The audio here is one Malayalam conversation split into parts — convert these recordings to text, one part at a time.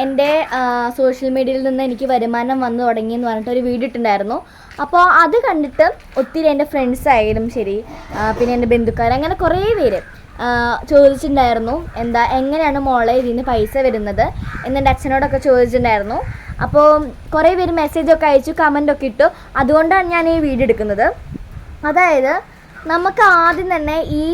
എൻ്റെ സോഷ്യൽ മീഡിയയിൽ നിന്ന് എനിക്ക് വരുമാനം വന്നു തുടങ്ങിയെന്ന് പറഞ്ഞിട്ട് ഒരു വീഡിയോ ഇട്ടുണ്ടായിരുന്നു. അപ്പോൾ അത് കണ്ടിട്ട് ഒത്തിരി എൻ്റെ ഫ്രണ്ട്സ് ആയാലും ശരി, പിന്നെ എൻ്റെ ബന്ധുക്കാർ, അങ്ങനെ കുറേ പേര് ചോദിച്ചിട്ടുണ്ടായിരുന്നു, എങ്ങനെയാണ് മോളെ ഇതിന് പൈസ വരുന്നത് എന്നെൻ്റെ അച്ഛനോടൊക്കെ ചോദിച്ചിട്ടുണ്ടായിരുന്നു. അപ്പോൾ കുറേ പേര് മെസ്സേജൊക്കെ അയച്ചു, കമൻ്റൊക്കെ ഇട്ടു. അതുകൊണ്ടാണ് ഞാൻ ഈ വീഡിയോ എടുക്കുന്നത്. അതായത് നമുക്ക് ആദ്യം തന്നെ ഈ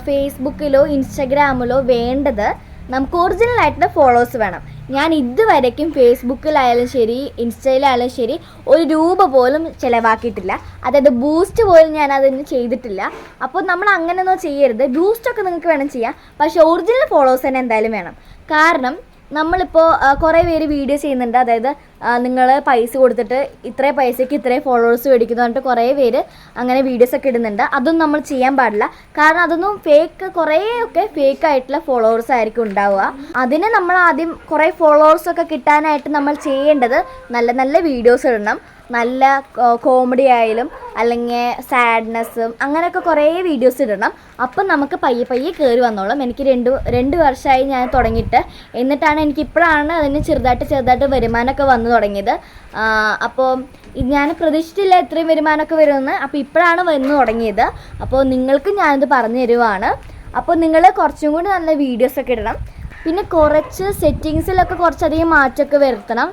ഫേസ്ബുക്കിലോ ഇൻസ്റ്റഗ്രാമിലോ വേണ്ടത് നമുക്ക് ഒറിജിനലായിട്ടുള്ള ഫോളോവേഴ്സ് വേണം. ഞാൻ ഇതുവരയ്ക്കും ഫേസ്ബുക്കിലായാലും ശരി ഇൻസ്റ്റയിലായാലും ശരി ഒരു രൂപ പോലും ചിലവാക്കിയിട്ടില്ല. അതായത് ബൂസ്റ്റ് പോലും ഞാൻ അതിന് ചെയ്തിട്ടില്ല. അപ്പോൾ നമ്മൾ അങ്ങനെയൊന്നും ചെയ്യരുത്. ബൂസ്റ്റൊക്കെ നിങ്ങൾക്ക് വേണം ചെയ്യാം, പക്ഷേ ഒറിജിനൽ ഫോളോവേഴ്സ് തന്നെ എന്തായാലും വേണം. കാരണം നമ്മളിപ്പോൾ കുറേ പേര് വീഡിയോ ചെയ്യുന്നുണ്ട്. അതായത് നിങ്ങൾ പൈസ കൊടുത്തിട്ട് ഇത്രയും പൈസയ്ക്ക് ഇത്രയും ഫോളോവേഴ്സ് മേടിക്കുന്നു പറഞ്ഞിട്ട് കുറേ പേര് അങ്ങനെ വീഡിയോസൊക്കെ ഇടുന്നുണ്ട്. അതൊന്നും നമ്മൾ ചെയ്യാൻ പാടില്ല. കാരണം അതൊന്നും കുറേയൊക്കെ ഫേക്കായിട്ടുള്ള ഫോളോവേഴ്സ് ആയിരിക്കും ഉണ്ടാവുക. അതിന് നമ്മൾ ആദ്യം കുറേ ഫോളോവേഴ്സൊക്കെ കിട്ടാനായിട്ട് നമ്മൾ ചെയ്യേണ്ടത് നല്ല നല്ല വീഡിയോസ് ഇടണം. നല്ല കോമഡി ആയാലും അല്ലെങ്കിൽ സാഡ്നെസ്സും അങ്ങനെയൊക്കെ കുറേ വീഡിയോസ് ഇടണം. അപ്പം നമുക്ക് പയ്യെ പയ്യെ കയറി വന്നോളും. എനിക്ക് രണ്ട് വർഷമായി ഞാൻ തുടങ്ങിയിട്ട്. എന്നിട്ടാണ് എനിക്കിപ്പോഴാണ് അതിന് ചെറുതായിട്ട് വരുമാനമൊക്കെ വന്നു തുടങ്ങിയത്. അപ്പോൾ ഞാൻ പ്രതീക്ഷിച്ചില്ല ഇത്രയും വരുമാനമൊക്കെ വരുമെന്ന്. അപ്പോൾ ഇപ്പോഴാണ് വന്നു തുടങ്ങിയത്. അപ്പോൾ നിങ്ങൾക്ക് ഞാനിത് പറഞ്ഞു തരുവാണ്. അപ്പോൾ നിങ്ങൾ കുറച്ചും കൂടി നല്ല വീഡിയോസൊക്കെ ഇടണം. പിന്നെ കുറച്ച് സെറ്റിങ്സിലൊക്കെ കുറച്ചധികം മാറ്റമൊക്കെ വരുത്തണം.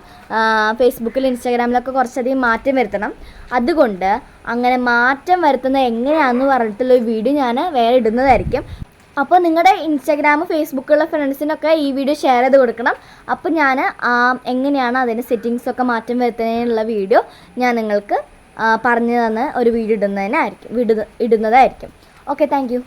ഫേസ്ബുക്കിൽ ഇൻസ്റ്റാഗ്രാമിലൊക്കെ കുറച്ചധികം മാറ്റം വരുത്തണം. അതുകൊണ്ട് അങ്ങനെ മാറ്റം വരുത്തുന്നത് എങ്ങനെയാണെന്ന് പറഞ്ഞിട്ടുള്ളൊരു വീഡിയോ ഞാൻ വേറെ ഇടുന്നതായിരിക്കും. അപ്പോൾ നിങ്ങളുടെ ഇൻസ്റ്റാഗ്രാം ഫേസ്ബുക്കുള്ള ഫ്രണ്ട്സിനൊക്കെ ഈ വീഡിയോ ഷെയർ ചെയ്ത് കൊടുക്കണം. അപ്പോൾ ഞാൻ എങ്ങനെയാണ് അതിൻ്റെ സെറ്റിങ്സൊക്കെ മാറ്റം വരുത്തുന്നതിനുള്ള വീഡിയോ ഞാൻ നിങ്ങൾക്ക് പറഞ്ഞു തന്ന് ഒരു വീഡിയോ ഇടുന്നതായിരിക്കും. Okay, thank you.